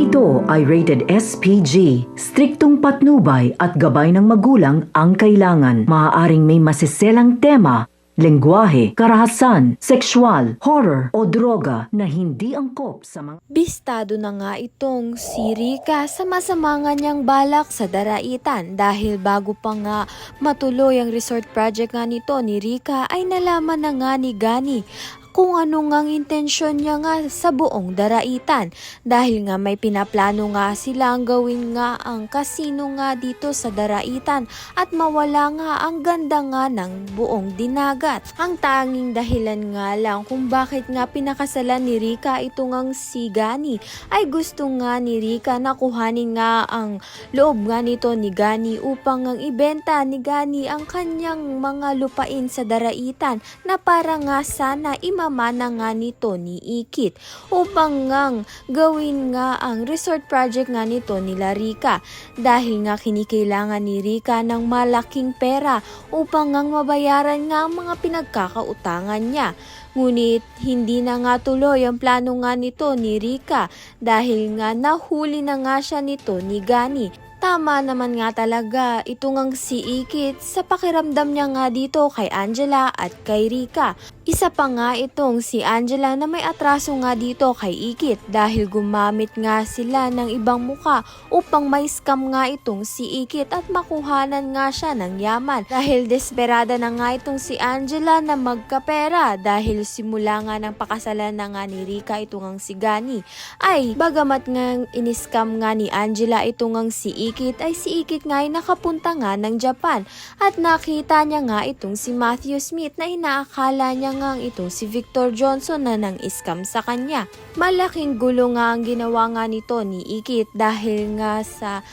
Ito ay rated SPG. Striktong patnubay at gabay ng magulang ang kailangan. Maaaring may masiselang tema, lengguwahe, karahasan, sexual, horror o droga na hindi angkop sa mga... Bistado na nga itong si Rika sa masama nga niyang balak sa Daraitan dahil bago pa nga matuloy ang resort project nga nito ni Rika ay nalaman na nga ni Gani kung ano ngang intensyon niya nga sa buong Daraitan dahil nga may pinaplano nga silang gawin nga ang kasino nga dito sa Daraitan at mawala nga ang ganda nga ng buong dinagat. Ang tanging dahilan nga lang kung bakit nga pinakasalan ni Rika ito ngang si Gani ay gusto nga ni Rika na kuhanin nga ang loob nga nito ni Gani upang ang ibenta ni Gani ang kanyang mga lupain sa Daraitan na para nga sana mamana nga nito ni Ikit upang ngang gawin nga ang resort project nga nito nila Rika dahil nga kinikailangan ni Rika ng malaking pera upang ngang mabayaran nga ang mga pinagkakautangan niya. Ngunit hindi na nga tuloy ang plano nga nito ni Rika dahil nga nahuli na nga siya nito ni Gani. Tama naman nga talaga ito ngang si Ikit sa pakiramdam niya nga dito kay Angela at kay Rika. Isa pa nga itong si Angela na may atraso nga dito kay Ikit dahil gumamit nga sila ng ibang muka upang may scam nga itong si Ikit at makuhanan nga siya ng yaman. Dahil desperada na nga itong si Angela na magkapera dahil simula nga ng pakasalan na nga ni Rika ito ngang si Gani ay bagamat nga iniskam nga ni Angela ito ngang si Ikit ay si Ikit nga ay nakapunta nga ng Japan at nakita niya nga itong si Matthew Smith na inaakala niya nga itong si Victor Johnson na nang iskam sa kanya. Malaking gulo nga ang ginawa nga nito ni Ikit dahil nga sa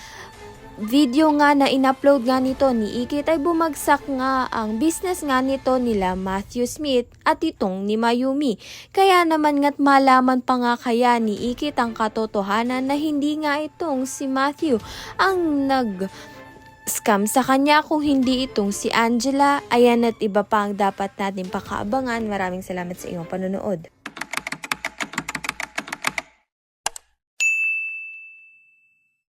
video nga na in-upload nga nito ni Ikit ay bumagsak nga ang business nga nito nila Matthew Smith at itong ni Mayumi. Kaya naman nga't malaman pa nga kaya ni Ikit ang katotohanan na hindi nga itong si Matthew ang scam sa kanya kung hindi itong si Angela. Ayan at iba pa ang dapat natin pakaabangan. Maraming salamat sa iyong panonood.